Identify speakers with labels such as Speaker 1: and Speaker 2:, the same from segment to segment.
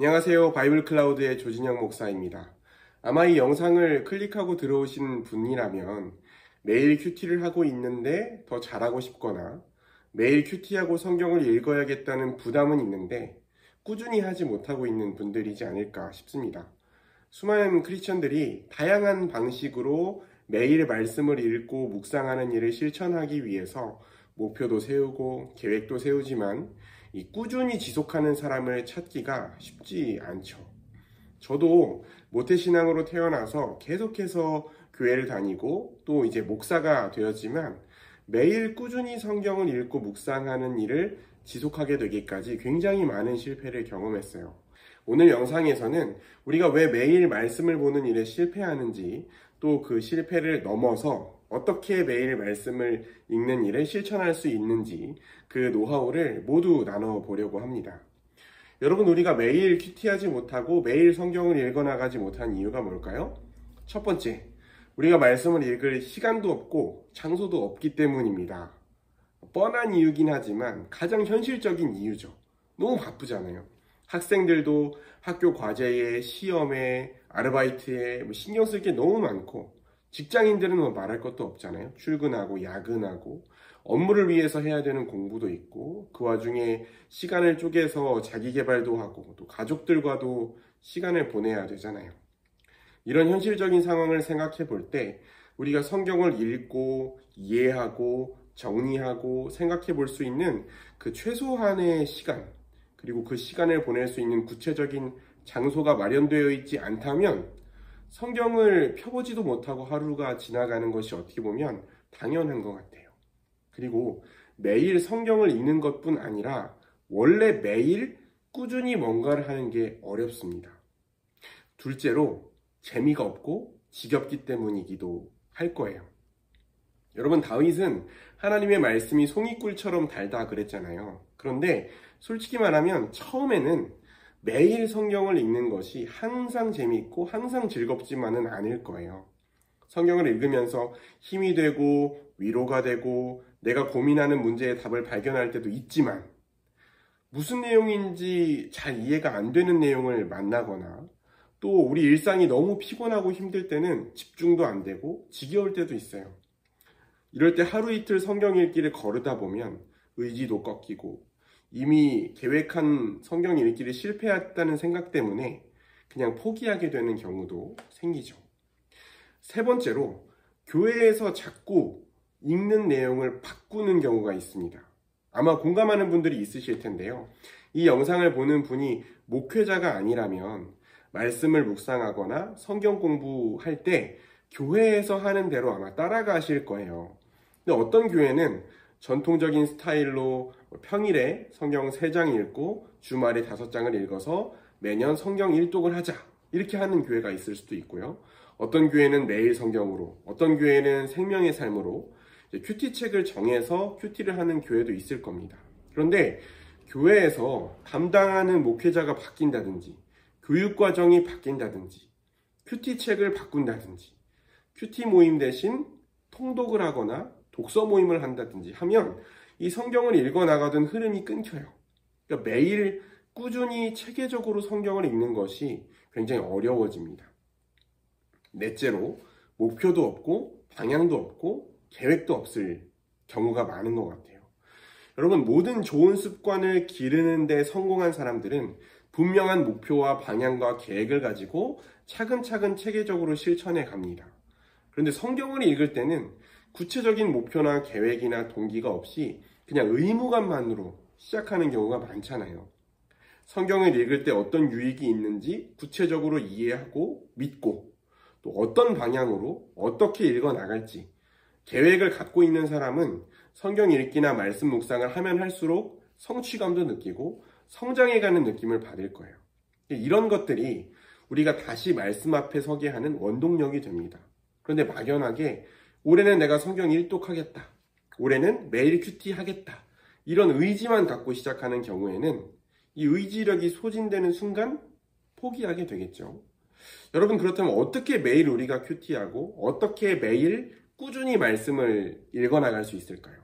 Speaker 1: 안녕하세요. 바이블 클라우드의 조진영 목사입니다. 아마 이 영상을 클릭하고 들어오신 분이라면 매일 큐티를 하고 있는데 더 잘하고 싶거나 매일 큐티하고 성경을 읽어야겠다는 부담은 있는데 꾸준히 하지 못하고 있는 분들이지 않을까 싶습니다. 수많은 크리스천들이 다양한 방식으로 매일 말씀을 읽고 묵상하는 일을 실천하기 위해서 목표도 세우고 계획도 세우지만 이 꾸준히 지속하는 사람을 찾기가 쉽지 않죠. 저도 모태신앙으로 태어나서 계속해서 교회를 다니고 또 이제 목사가 되었지만 매일 꾸준히 성경을 읽고 묵상하는 일을 지속하게 되기까지 굉장히 많은 실패를 경험했어요. 오늘 영상에서는 우리가 왜 매일 말씀을 보는 일에 실패하는지, 또 그 실패를 넘어서 어떻게 매일 말씀을 읽는 일을 실천할 수 있는지 그 노하우를 모두 나눠보려고 합니다. 여러분, 우리가 매일 큐티하지 못하고 매일 성경을 읽어나가지 못한 이유가 뭘까요? 첫 번째, 우리가 말씀을 읽을 시간도 없고 장소도 없기 때문입니다. 뻔한 이유긴 하지만 가장 현실적인 이유죠. 너무 바쁘잖아요. 학생들도 학교 과제에, 시험에, 아르바이트에 신경 쓸 게 너무 많고, 직장인들은 말할 것도 없잖아요. 출근하고 야근하고 업무를 위해서 해야 되는 공부도 있고, 그 와중에 시간을 쪼개서 자기 개발도 하고 또 가족들과도 시간을 보내야 되잖아요. 이런 현실적인 상황을 생각해 볼 때 우리가 성경을 읽고 이해하고 정리하고 생각해 볼 수 있는 그 최소한의 시간, 그리고 그 시간을 보낼 수 있는 구체적인 장소가 마련되어 있지 않다면 성경을 펴보지도 못하고 하루가 지나가는 것이 어떻게 보면 당연한 것 같아요. 그리고 매일 성경을 읽는 것뿐 아니라 원래 매일 꾸준히 뭔가를 하는 게 어렵습니다. 둘째로 재미가 없고 지겹기 때문이기도 할 거예요. 여러분, 다윗은 하나님의 말씀이 송이꿀처럼 달다 그랬잖아요. 그런데 솔직히 말하면 처음에는 매일 성경을 읽는 것이 항상 재미있고 항상 즐겁지만은 않을 거예요. 성경을 읽으면서 힘이 되고 위로가 되고 내가 고민하는 문제의 답을 발견할 때도 있지만, 무슨 내용인지 잘 이해가 안 되는 내용을 만나거나 또 우리 일상이 너무 피곤하고 힘들 때는 집중도 안 되고 지겨울 때도 있어요. 이럴 때 하루 이틀 성경 읽기를 거르다 보면 의지도 꺾이고 이미 계획한 성경 읽기를 실패했다는 생각 때문에 그냥 포기하게 되는 경우도 생기죠. 세 번째로, 교회에서 자꾸 읽는 내용을 바꾸는 경우가 있습니다. 아마 공감하는 분들이 있으실 텐데요. 이 영상을 보는 분이 목회자가 아니라면 말씀을 묵상하거나 성경 공부할 때 교회에서 하는 대로 아마 따라가실 거예요. 근데 어떤 교회는 전통적인 스타일로 평일에 성경 3장 읽고 주말에 5장을 읽어서 매년 성경 일독을 하자, 이렇게 하는 교회가 있을 수도 있고요. 어떤 교회는 매일 성경으로, 어떤 교회는 생명의 삶으로 큐티책을 정해서 큐티를 하는 교회도 있을 겁니다. 그런데 교회에서 담당하는 목회자가 바뀐다든지, 교육과정이 바뀐다든지, 큐티책을 바꾼다든지, 큐티 모임 대신 통독을 하거나 독서 모임을 한다든지 하면 이 성경을 읽어나가던 흐름이 끊겨요. 그러니까 매일 꾸준히 체계적으로 성경을 읽는 것이 굉장히 어려워집니다. 넷째로, 목표도 없고 방향도 없고 계획도 없을 경우가 많은 것 같아요. 여러분, 모든 좋은 습관을 기르는 데 성공한 사람들은 분명한 목표와 방향과 계획을 가지고 차근차근 체계적으로 실천해 갑니다. 그런데 성경을 읽을 때는 구체적인 목표나 계획이나 동기가 없이 그냥 의무감만으로 시작하는 경우가 많잖아요. 성경을 읽을 때 어떤 유익이 있는지 구체적으로 이해하고 믿고, 또 어떤 방향으로 어떻게 읽어나갈지 계획을 갖고 있는 사람은 성경 읽기나 말씀 묵상을 하면 할수록 성취감도 느끼고 성장해가는 느낌을 받을 거예요. 이런 것들이 우리가 다시 말씀 앞에 서게 하는 원동력이 됩니다. 그런데 막연하게 올해는 내가 성경 일독하겠다, 올해는 매일 큐티 하겠다, 이런 의지만 갖고 시작하는 경우에는 이 의지력이 소진되는 순간 포기하게 되겠죠. 여러분, 그렇다면 어떻게 매일 우리가 큐티하고 어떻게 매일 꾸준히 말씀을 읽어나갈 수 있을까요?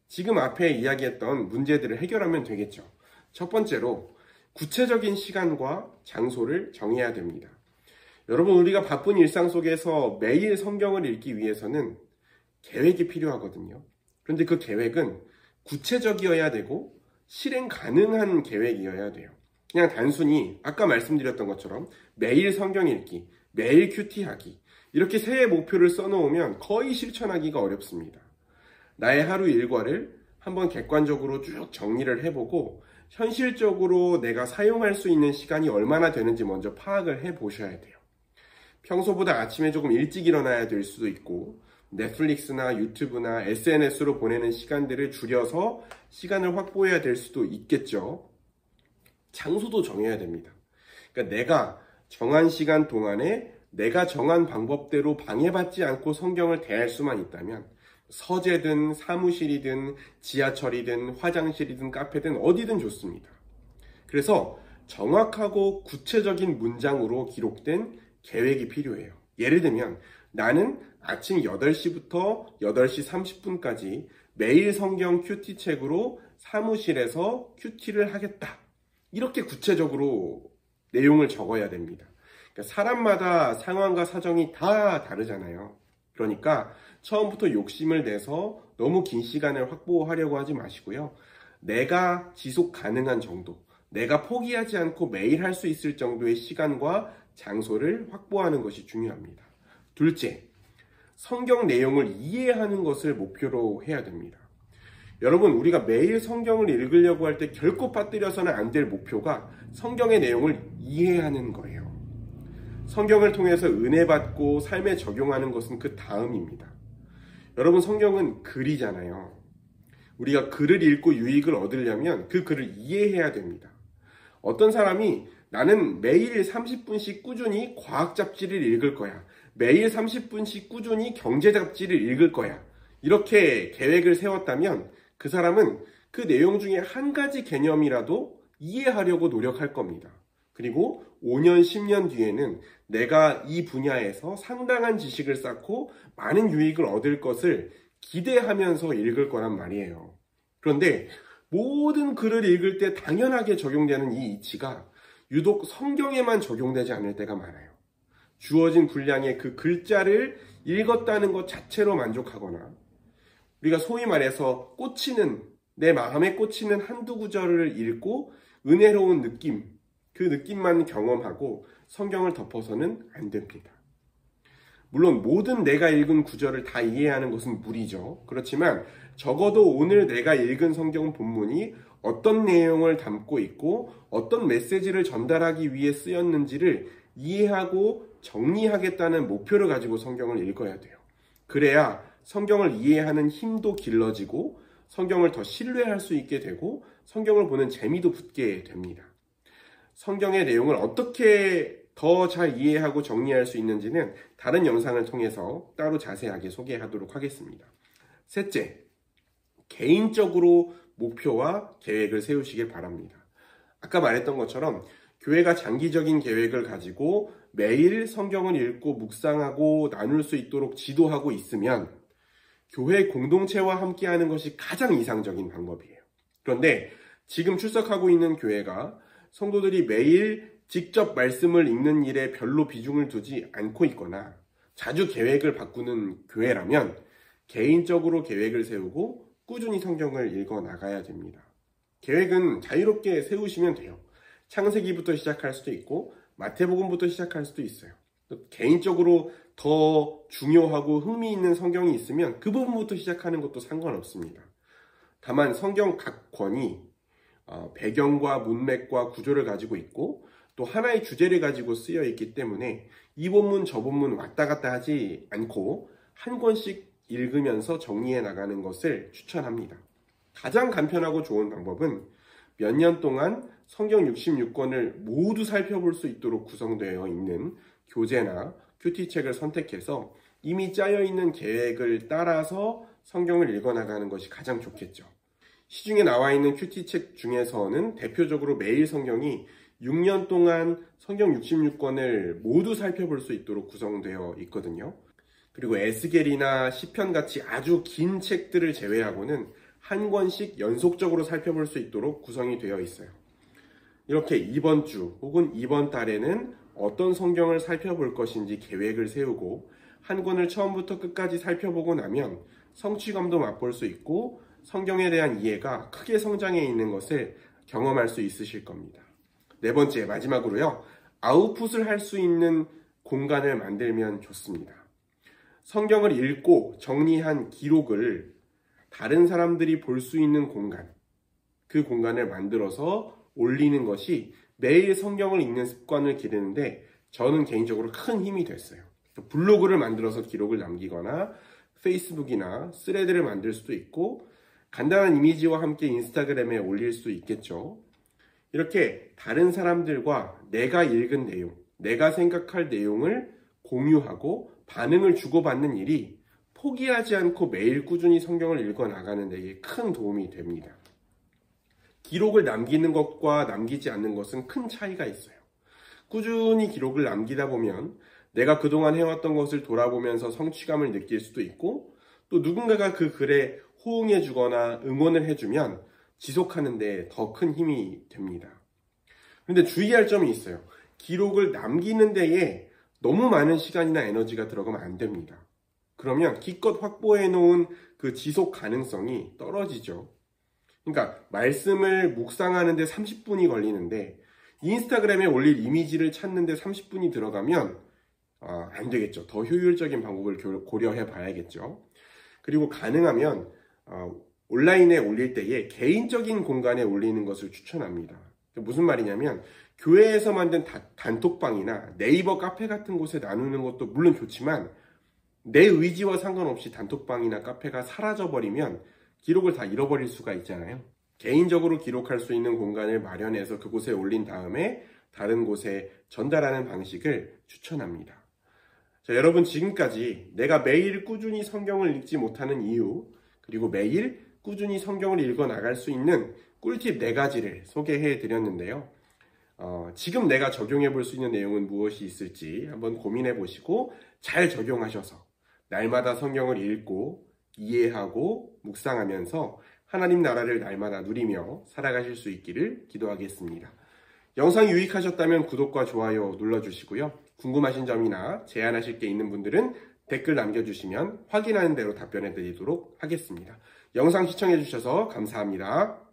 Speaker 1: 지금 앞에 이야기했던 문제들을 해결하면 되겠죠. 첫 번째로, 구체적인 시간과 장소를 정해야 됩니다. 여러분, 우리가 바쁜 일상 속에서 매일 성경을 읽기 위해서는 계획이 필요하거든요. 그런데 그 계획은 구체적이어야 되고 실행 가능한 계획이어야 돼요. 그냥 단순히 아까 말씀드렸던 것처럼 매일 성경 읽기, 매일 큐티하기 이렇게 새해 목표를 써놓으면 거의 실천하기가 어렵습니다. 나의 하루 일과를 한번 객관적으로 쭉 정리를 해보고 현실적으로 내가 사용할 수 있는 시간이 얼마나 되는지 먼저 파악을 해보셔야 돼요. 평소보다 아침에 조금 일찍 일어나야 될 수도 있고 넷플릭스나 유튜브나 SNS로 보내는 시간들을 줄여서 시간을 확보해야 될 수도 있겠죠. 장소도 정해야 됩니다. 그러니까 내가 정한 시간 동안에 내가 정한 방법대로 방해받지 않고 성경을 대할 수만 있다면 서재든 사무실이든 지하철이든 화장실이든 카페든 어디든 좋습니다. 그래서 정확하고 구체적인 문장으로 기록된 계획이 필요해요. 예를 들면 나는 아침 8시부터 8시 30분까지 매일 성경 큐티 책으로 사무실에서 큐티를 하겠다. 이렇게 구체적으로 내용을 적어야 됩니다. 그러니까 사람마다 상황과 사정이 다 다르잖아요. 그러니까 처음부터 욕심을 내서 너무 긴 시간을 확보하려고 하지 마시고요. 내가 지속 가능한 정도, 내가 포기하지 않고 매일 할 수 있을 정도의 시간과 장소를 확보하는 것이 중요합니다. 둘째, 성경 내용을 이해하는 것을 목표로 해야 됩니다. 여러분, 우리가 매일 성경을 읽으려고 할 때 결코 빠뜨려서는 안 될 목표가 성경의 내용을 이해하는 거예요. 성경을 통해서 은혜 받고 삶에 적용하는 것은 그 다음입니다. 여러분, 성경은 글이잖아요. 우리가 글을 읽고 유익을 얻으려면 그 글을 이해해야 됩니다. 어떤 사람이 나는 매일 30분씩 꾸준히 과학 잡지를 읽을 거야. 매일 30분씩 꾸준히 경제 잡지를 읽을 거야. 이렇게 계획을 세웠다면 그 사람은 그 내용 중에 한 가지 개념이라도 이해하려고 노력할 겁니다. 그리고 5년, 10년 뒤에는 내가 이 분야에서 상당한 지식을 쌓고 많은 유익을 얻을 것을 기대하면서 읽을 거란 말이에요. 그런데 모든 글을 읽을 때 당연하게 적용되는 이 이치가 유독 성경에만 적용되지 않을 때가 많아요. 주어진 분량의 그 글자를 읽었다는 것 자체로 만족하거나 우리가 소위 말해서 내 마음에 꽂히는 한두 구절을 읽고 은혜로운 느낌, 그 느낌만 경험하고 성경을 덮어서는 안 됩니다. 물론 모든 내가 읽은 구절을 다 이해하는 것은 무리죠. 그렇지만 적어도 오늘 내가 읽은 성경 본문이 어떤 내용을 담고 있고 어떤 메시지를 전달하기 위해 쓰였는지를 이해하고 정리하겠다는 목표를 가지고 성경을 읽어야 돼요. 그래야 성경을 이해하는 힘도 길러지고 성경을 더 신뢰할 수 있게 되고 성경을 보는 재미도 붙게 됩니다. 성경의 내용을 어떻게 더 잘 이해하고 정리할 수 있는지는 다른 영상을 통해서 따로 자세하게 소개하도록 하겠습니다. 셋째, 개인적으로 목표와 계획을 세우시길 바랍니다. 아까 말했던 것처럼 교회가 장기적인 계획을 가지고 매일 성경을 읽고 묵상하고 나눌 수 있도록 지도하고 있으면 교회 공동체와 함께하는 것이 가장 이상적인 방법이에요. 그런데 지금 출석하고 있는 교회가 성도들이 매일 직접 말씀을 읽는 일에 별로 비중을 두지 않고 있거나 자주 계획을 바꾸는 교회라면 개인적으로 계획을 세우고 꾸준히 성경을 읽어 나가야 됩니다. 계획은 자유롭게 세우시면 돼요. 창세기부터 시작할 수도 있고 마태복음부터 시작할 수도 있어요. 개인적으로 더 중요하고 흥미있는 성경이 있으면 그 부분부터 시작하는 것도 상관없습니다. 다만 성경 각 권이 배경과 문맥과 구조를 가지고 있고 또 하나의 주제를 가지고 쓰여 있기 때문에 이 본문 저 본문 왔다 갔다 하지 않고 한 권씩 읽으면서 정리해 나가는 것을 추천합니다. 가장 간편하고 좋은 방법은 몇 년 동안 성경 66권을 모두 살펴볼 수 있도록 구성되어 있는 교재나 큐티책을 선택해서 이미 짜여 있는 계획을 따라서 성경을 읽어나가는 것이 가장 좋겠죠. 시중에 나와 있는 큐티책 중에서는 대표적으로 매일 성경이 6년 동안 성경 66권을 모두 살펴볼 수 있도록 구성되어 있거든요. 그리고 에스겔이나 시편 같이 아주 긴 책들을 제외하고는 한 권씩 연속적으로 살펴볼 수 있도록 구성이 되어 있어요. 이렇게 이번 주 혹은 이번 달에는 어떤 성경을 살펴볼 것인지 계획을 세우고 한 권을 처음부터 끝까지 살펴보고 나면 성취감도 맛볼 수 있고 성경에 대한 이해가 크게 성장해 있는 것을 경험할 수 있으실 겁니다. 네 번째, 마지막으로요. 아웃풋을 할 수 있는 공간을 만들면 좋습니다. 성경을 읽고 정리한 기록을 다른 사람들이 볼 수 있는 공간, 그 공간을 만들어서 올리는 것이 매일 성경을 읽는 습관을 기르는데 저는 개인적으로 큰 힘이 됐어요. 블로그를 만들어서 기록을 남기거나 페이스북이나 스레드를 만들 수도 있고 간단한 이미지와 함께 인스타그램에 올릴 수도 있겠죠. 이렇게 다른 사람들과 내가 읽은 내용, 내가 생각할 내용을 공유하고 반응을 주고받는 일이 포기하지 않고 매일 꾸준히 성경을 읽어 나가는 데 큰 도움이 됩니다. 기록을 남기는 것과 남기지 않는 것은 큰 차이가 있어요. 꾸준히 기록을 남기다 보면 내가 그동안 해왔던 것을 돌아보면서 성취감을 느낄 수도 있고 또 누군가가 그 글에 호응해 주거나 응원을 해주면 지속하는 데 더 큰 힘이 됩니다. 그런데 주의할 점이 있어요. 기록을 남기는 데에 너무 많은 시간이나 에너지가 들어가면 안 됩니다. 그러면 기껏 확보해 놓은 그 지속 가능성이 떨어지죠. 그러니까 말씀을 묵상하는데 30분이 걸리는데 인스타그램에 올릴 이미지를 찾는데 30분이 들어가면 안 되겠죠. 더 효율적인 방법을 고려해 봐야겠죠. 그리고 가능하면 온라인에 올릴 때에 개인적인 공간에 올리는 것을 추천합니다. 무슨 말이냐면 교회에서 만든 단톡방이나 네이버 카페 같은 곳에 나누는 것도 물론 좋지만 내 의지와 상관없이 단톡방이나 카페가 사라져버리면 기록을 다 잃어버릴 수가 있잖아요. 개인적으로 기록할 수 있는 공간을 마련해서 그곳에 올린 다음에 다른 곳에 전달하는 방식을 추천합니다. 자, 여러분 지금까지 내가 매일 꾸준히 성경을 읽지 못하는 이유, 그리고 매일 꾸준히 성경을 읽어 나갈 수 있는 꿀팁 4가지를 소개해 드렸는데요. 지금 내가 적용해 볼 수 있는 내용은 무엇이 있을지 한번 고민해 보시고 잘 적용하셔서 날마다 성경을 읽고 이해하고 묵상하면서 하나님 나라를 날마다 누리며 살아가실 수 있기를 기도하겠습니다. 영상이 유익하셨다면 구독과 좋아요 눌러주시고요. 궁금하신 점이나 제안하실 게 있는 분들은 댓글 남겨주시면 확인하는 대로 답변해 드리도록 하겠습니다. 영상 시청해 주셔서 감사합니다.